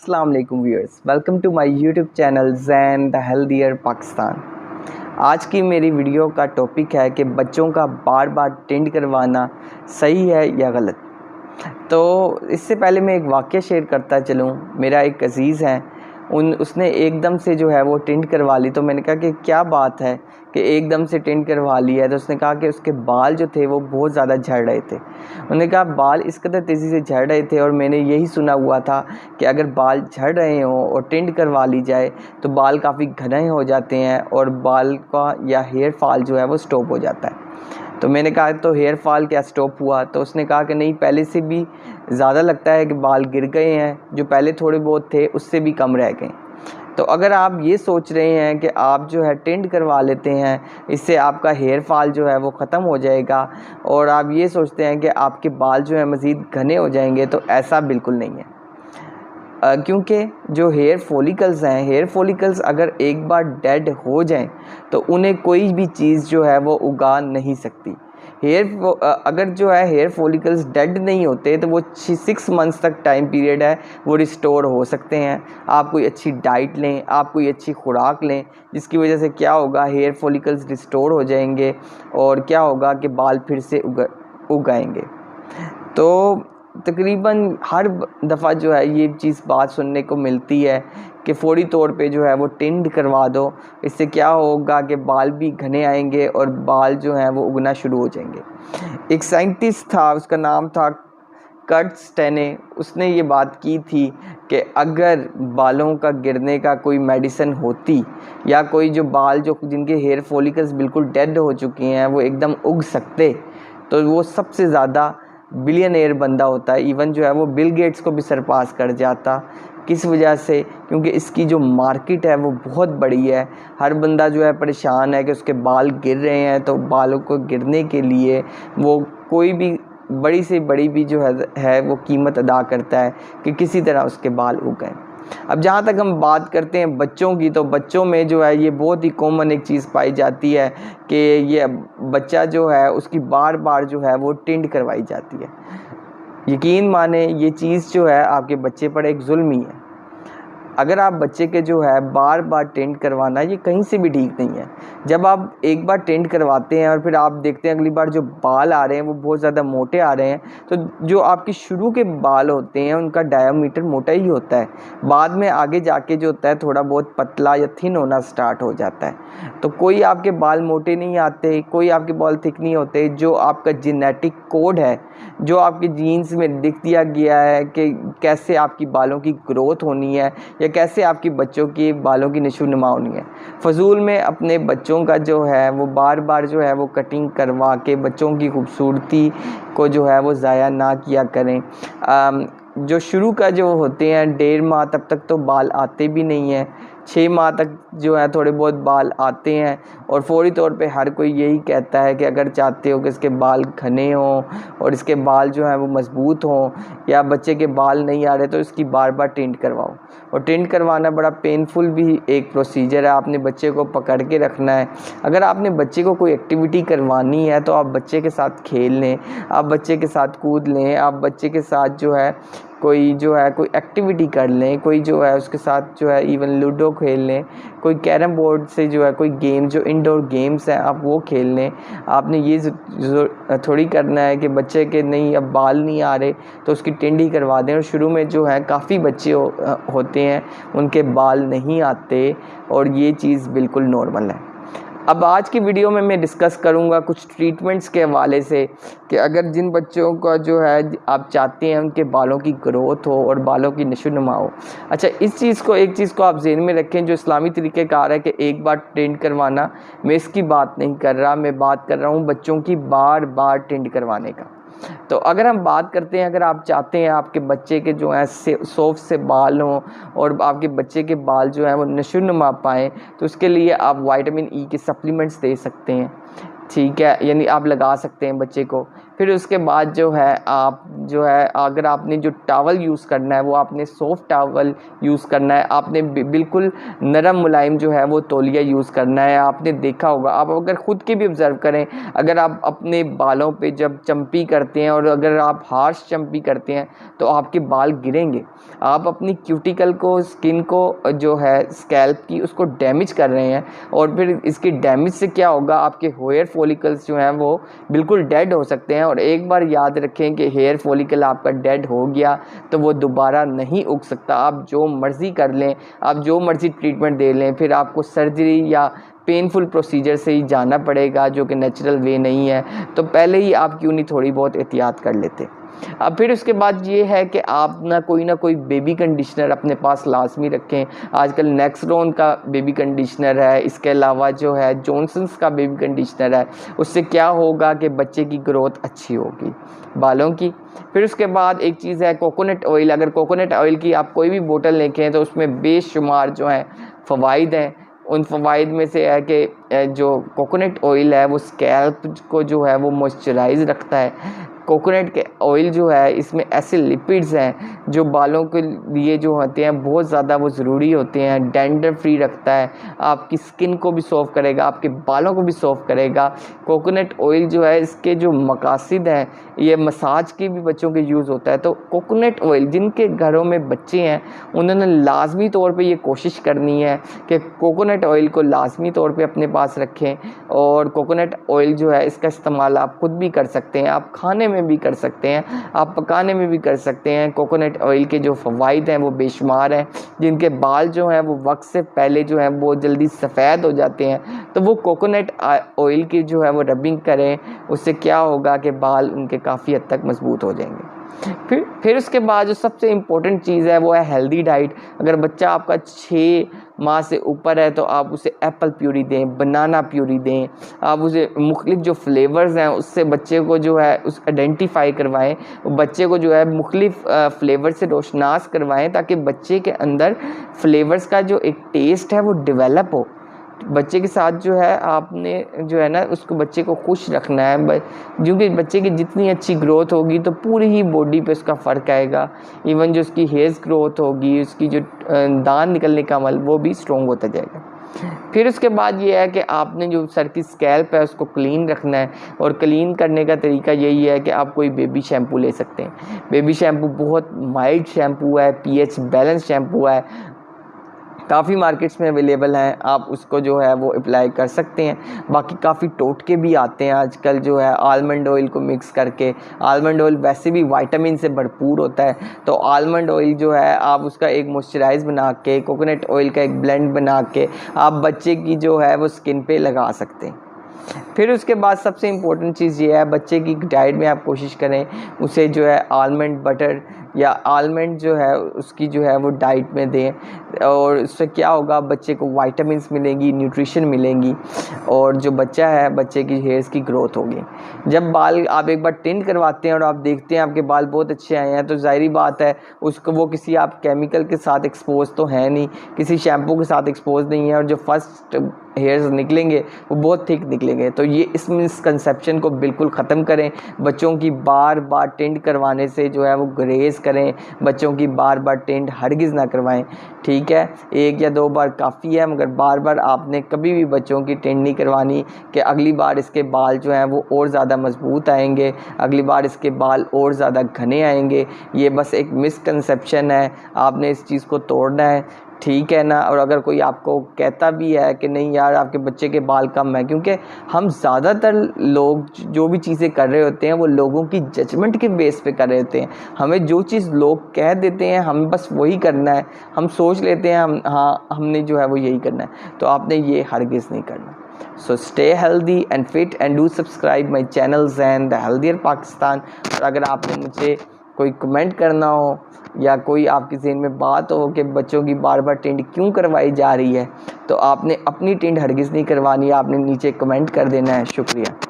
अस्सलाम वालेकुम viewers, welcome to my YouTube channel Zain the healthier Pakistan. आज की मेरी वीडियो का टॉपिक है कि बच्चों का बार बार टिंड करवाना सही है या गलत। तो इससे पहले मैं एक वाक़या शेयर करता चलूँ। मेरा एक अज़ीज़ है, उसने एकदम से जो है वो टिंड करवा ली। तो मैंने कहा कि क्या बात है कि एकदम से टिंड करवा ली है। तो उसने कहा कि उसके बाल जो थे वो बहुत ज़्यादा झड़ रहे थे। उन्होंने कहा बाल इस कदर तेज़ी से झड़ रहे थे और मैंने यही सुना हुआ था कि अगर बाल झड़ रहे हों और टिंड करवा ली जाए तो बाल काफ़ी घने हो जाते हैं और बाल का या हेयर फॉल जो है वो स्टॉप हो जाता है। तो मैंने कहा तो हेयर फॉल क्या स्टॉप हुआ? तो उसने कहा कि नहीं, पहले से भी ज़्यादा लगता है कि बाल गिर गए हैं, जो पहले थोड़े बहुत थे उससे भी कम रह गए। तो अगर आप ये सोच रहे हैं कि आप जो है टिंड करवा लेते हैं, इससे आपका हेयर फॉल जो है वो ख़त्म हो जाएगा और आप ये सोचते हैं कि आपके बाल जो है मज़ीद घने हो जाएंगे, तो ऐसा बिल्कुल नहीं है। क्योंकि जो हेयर फॉलिकल्स हैं, हेयर फॉलिकल्स अगर एक बार डेड हो जाएं तो उन्हें कोई भी चीज़ जो है वो उगा नहीं सकती। अगर जो है हेयर फॉलिकल्स डेड नहीं होते तो वो 6 मंथ्स तक टाइम पीरियड है वो रिस्टोर हो सकते हैं। आप कोई अच्छी डाइट लें, आप कोई अच्छी खुराक लें, जिसकी वजह से क्या होगा, हेयर फॉलिकल्स रिस्टोर हो जाएंगे और क्या होगा कि बाल फिर से उगाएंगे। तो तकरीबन हर दफ़ा जो है ये चीज़ बात सुनने को मिलती है कि फ़ौरी तौर पे जो है वो टिंड करवा दो, इससे क्या होगा कि बाल भी घने आएंगे और बाल जो हैं वो उगना शुरू हो जाएंगे। एक साइंटिस्ट था, उसका नाम था कर्ट स्टेने। उसने ये बात की थी कि अगर बालों का गिरने का कोई मेडिसिन होती या कोई जो बाल जो जिनके हेयर फॉलिकल्स बिल्कुल डेड हो चुके हैं वो एकदम उग सकते, तो वो सबसे ज़्यादा बिलियनेयर बंदा होता है। इवन जो है वो बिल गेट्स को भी सरपास कर जाता। किस वजह से? क्योंकि इसकी जो मार्केट है वो बहुत बड़ी है। हर बंदा जो है परेशान है कि उसके बाल गिर रहे हैं, तो बालों को गिरने के लिए वो कोई भी बड़ी से बड़ी भी जो है वो कीमत अदा करता है कि किसी तरह उसके बाल उगें। अब जहाँ तक हम बात करते हैं बच्चों की, तो बच्चों में जो है ये बहुत ही कॉमन एक चीज़ पाई जाती है कि ये बच्चा जो है उसकी बार बार जो है वो टिंड करवाई जाती है। यकीन माने ये चीज़ जो है आपके बच्चे पर एक जुल्म ही है। अगर आप बच्चे के जो है बार बार टेंट करवाना, ये कहीं से भी ठीक नहीं है। जब आप एक बार टेंट करवाते हैं और फिर आप देखते हैं अगली बार जो बाल आ रहे हैं वो बहुत ज़्यादा मोटे आ रहे हैं, तो जो आपके शुरू के बाल होते हैं उनका डायमीटर मोटा ही होता है। बाद में आगे जाके जो होता है थोड़ा बहुत पतला या थिन होना स्टार्ट हो जाता है। तो कोई आपके बाल मोटे नहीं आते, कोई आपके बाल थिक नहीं होते। जो आपका जेनेटिक कोड है, जो आपके जीन्स में लिख दिया गया है कि कैसे आपकी बालों की ग्रोथ होनी है या कैसे आपकी बच्चों की बालों की नशो-नुमा होनी है। फ़जूल में अपने बच्चों का जो है वो बार बार जो है वो कटिंग करवा के बच्चों की खूबसूरती को जो है वो ज़ाया ना किया करें। जो शुरू का जो होते हैं 1.5 माह तब तक तो बाल आते भी नहीं हैं। 6 माह तक जो है थोड़े बहुत बाल आते हैं और फ़ौरी तौर पे हर कोई यही कहता है कि अगर चाहते हो कि इसके बाल घने हों और इसके बाल जो हैं वो मज़बूत हों या बच्चे के बाल नहीं आ रहे, तो इसकी बार बार टिंट करवाओ। और टिंट करवाना बड़ा पेनफुल भी एक प्रोसीजर है। आपने बच्चे को पकड़ के रखना है। अगर आपने बच्चे को कोई एक्टिविटी करवानी है तो आप बच्चे के साथ खेल लें, आप बच्चे के साथ कूद लें, आप बच्चे के साथ जो है कोई एक्टिविटी कर लें, कोई जो है उसके साथ जो है इवन लूडो खेल लें, कोई कैरम बोर्ड से जो है कोई गेम जो इंडोर गेम्स हैं आप वो खेल लें। आपने ये थोड़ी करना है कि बच्चे के नहीं अब बाल नहीं आ रहे तो उसकी टिंडी करवा दें। और शुरू में जो है काफ़ी बच्चे होते हैं उनके बाल नहीं आते और ये चीज़ बिल्कुल नॉर्मल है। अब आज की वीडियो में मैं डिस्कस करूंगा कुछ ट्रीटमेंट्स के हवाले से कि अगर जिन बच्चों का जो है आप चाहते हैं उनके बालों की ग्रोथ हो और बालों की नशो-नुमा हो। अच्छा, एक चीज़ को आप ज़हन में रखें, जो इस्लामी तरीक़ेकार है कि एक बार टिंड करवाना, मैं इसकी बात नहीं कर रहा। मैं बात कर रहा हूँ बच्चों की बार बार टिंड करवाने का। तो अगर हम बात करते हैं, अगर आप चाहते हैं आपके बच्चे के जो हैं सॉफ्ट से बाल हों और आपके बच्चे के बाल जो हैं वो नशो-नुमा पाएँ, तो उसके लिए आप विटामिन ई के सप्लीमेंट्स दे सकते हैं। ठीक है, यानी आप लगा सकते हैं बच्चे को। फिर उसके बाद जो है आप जो है अगर आपने जो टॉवल यूज़ करना है वो आपने सॉफ्ट टॉवल यूज़ करना है, आपने बिल्कुल नरम मुलायम जो है वो तौलिया यूज़ करना है। आपने देखा होगा, आप अगर ख़ुद की भी ऑब्ज़र्व करें, अगर आप अपने बालों पे जब चंपी करते हैं और अगर आप हार्श चंपी करते हैं तो आपके बाल गिरेंगे। आप अपनी क्यूटिकल को, स्किन को जो है स्कैल्प की, उसको डैमेज कर रहे हैं और फिर इसकी डैमेज से क्या होगा, आपके हेयर फॉलिकल्स जो हैं वो बिल्कुल डेड हो सकते हैं। और एक बार याद रखें कि हेयर फॉलिकल आपका डेड हो गया तो वो दोबारा नहीं उग सकता। आप जो मर्ज़ी कर लें, आप जो मर्ज़ी ट्रीटमेंट दे लें, फिर आपको सर्जरी या पेनफुल प्रोसीजर से ही जाना पड़ेगा जो कि नेचुरल वे नहीं है। तो पहले ही आप क्यों नहीं थोड़ी बहुत एहतियात कर लेते। अब फिर उसके बाद ये है कि आप ना कोई बेबी कंडीशनर अपने पास लाजमी रखें। आजकल नेक्सरोन का बेबी कंडीशनर है, इसके अलावा जो है जॉनसन्स का बेबी कंडीशनर है। उससे क्या होगा कि बच्चे की ग्रोथ अच्छी होगी बालों की। फिर उसके बाद एक चीज़ है कोकोनट ऑयल। अगर कोकोनट ऑयल की आप कोई भी बोतल लेके तो उसमें बेशुमार जो है फ़वाइद हैं। उन फ़वाइद में से है कि जो कोकोनट ऑयल है वो स्कैल्प को जो है वो मॉइस्चराइज़ रखता है। कोकोनट के ऑयल जो है इसमें ऐसे लिपिड्स हैं जो बालों के लिए जो होते हैं बहुत ज़्यादा वो ज़रूरी होते हैं। डैंड्रफ फ्री रखता है, आपकी स्किन को भी सॉफ्ट करेगा, आपके बालों को भी सॉफ्ट करेगा। कोकोनट ऑयल जो है इसके जो मकासद हैं, ये मसाज के भी बच्चों के यूज़ होता है। तो कोकोनट ऑयल जिनके घरों में बच्चे हैं उन्होंने लाजमी तौर पे ये कोशिश करनी है कि कोकोनट ऑयल को लाजमी तौर पे अपने पास रखें। और कोकोनट ऑयल जो है इसका इस्तेमाल आप खुद भी कर सकते हैं, आप खाने में भी कर सकते हैं, आप पकाने में भी कर सकते हैं। कोकोनट ऑयल के जो फ़वाइद हैं वो बेशुमार हैं। जिनके बाल जो हैं वो वक्त से पहले जो हैं बहुत जल्दी सफ़ेद हो जाते हैं, तो वो कोकोनट ऑयल की जो है वो रबिंग करें। उससे क्या होगा कि बाल उनके काफ़ी हद तक मजबूत हो जाएंगे। फिर उसके बाद जो सबसे इम्पोर्टेंट चीज़ है वो है हेल्दी डाइट। अगर बच्चा आपका 6 माह से ऊपर है तो आप उसे एप्पल प्यूरी दें, बनाना प्यूरी दें। आप उसे मुख्तलिफ जो फ्लेवर्स हैं उससे बच्चे को जो है उस आइडेंटिफाई करवाएं, बच्चे को जो है मुख्तलिफ फ्लेवर से रोशनास करवाएं ताकि बच्चे के अंदर फ्लेवर्स का जो एक टेस्ट है वो डेवलप हो। बच्चे के साथ जो है आपने जो है ना उसको बच्चे को खुश रखना है, क्योंकि बच्चे की जितनी अच्छी ग्रोथ होगी तो पूरी ही बॉडी पे उसका फ़र्क आएगा। इवन जो उसकी हेयर ग्रोथ होगी, उसकी जो दांत निकलने का अमल वो भी स्ट्रॉन्ग होता जाएगा। फिर उसके बाद ये है कि आपने जो सर की स्कैल्प है उसको क्लीन रखना है। और क्लीन करने का तरीका यही है कि आप कोई बेबी शैम्पू ले सकते हैं। बेबी शैम्पू बहुत माइल्ड शैम्पू है, पीएच बैलेंस शैम्पू है, काफ़ी मार्केट्स में अवेलेबल हैं, आप उसको जो है वो अप्लाई कर सकते हैं। बाकी काफ़ी टोटके भी आते हैं आजकल जो है आलमंड ऑयल को मिक्स करके। आलमंड ऑयल वैसे भी विटामिन से भरपूर होता है, तो आलमंड ऑयल जो है आप उसका एक मॉइस्चराइज़ बना के, कोकोनट ऑयल का एक ब्लेंड बना के आप बच्चे की जो है वो स्किन पे लगा सकते हैं। फिर उसके बाद सबसे इम्पोर्टेंट चीज़ ये है, बच्चे की डाइट में आप कोशिश करें उसे जो है आलमंड बटर या आलमंड जो है उसकी जो है वो डाइट में दें। और उससे क्या होगा, बच्चे को विटामिन्स मिलेंगी, न्यूट्रिशन मिलेंगी और जो बच्चा है बच्चे की हेयर्स की ग्रोथ होगी। जब बाल आप एक बार टिंट करवाते हैं और आप देखते हैं आपके बाल बहुत अच्छे आए हैं, तो ज़ाहिर बात है उसको वो किसी आप केमिकल के साथ एक्सपोज तो है नहीं, किसी शैम्पू के साथ एक्सपोज नहीं है, और जो फर्स्ट हेयर्स निकलेंगे वो बहुत थिक निकलेंगे। तो ये इस मिसकंसेप्शन को बिल्कुल ख़त्म करें। बच्चों की बार बार टिंट करवाने से जो है वो ग्रेस करें, बच्चों की बार बार टिंट हरगिज़ ना करवाएं। ठीक है, 1 या 2 बार काफ़ी है, मगर बार बार आपने कभी भी बच्चों की टिंट नहीं करवानी कि अगली बार इसके बाल जो हैं वो और ज़्यादा मजबूत आएंगे, अगली बार इसके बाल और ज़्यादा घने आएंगे। ये बस एक मिसकंसेप्शन है, आपने इस चीज़ को तोड़ना है। ठीक है ना। और अगर कोई आपको कहता भी है कि नहीं यार आपके बच्चे के बाल कम है, क्योंकि हम ज़्यादातर लोग जो भी चीज़ें कर रहे होते हैं वो लोगों की जजमेंट के बेस पे कर रहे होते हैं। हमें जो चीज़ लोग कह देते हैं हमें बस वही करना है, हम सोच लेते हैं हमने जो है वो यही करना है, तो आपने ये हरगिज़ नहीं करना। So stay healthy and fit and do subscribe my channel Zain the Healthier Pakistan। और अगर आपने मुझे कोई कमेंट करना हो या कोई आपके ज़हन में बात हो कि बच्चों की बार बार टिंट क्यों करवाई जा रही है, तो आपने अपनी टिंट हरगिज़ नहीं करवानी है, आपने नीचे कमेंट कर देना है। शुक्रिया।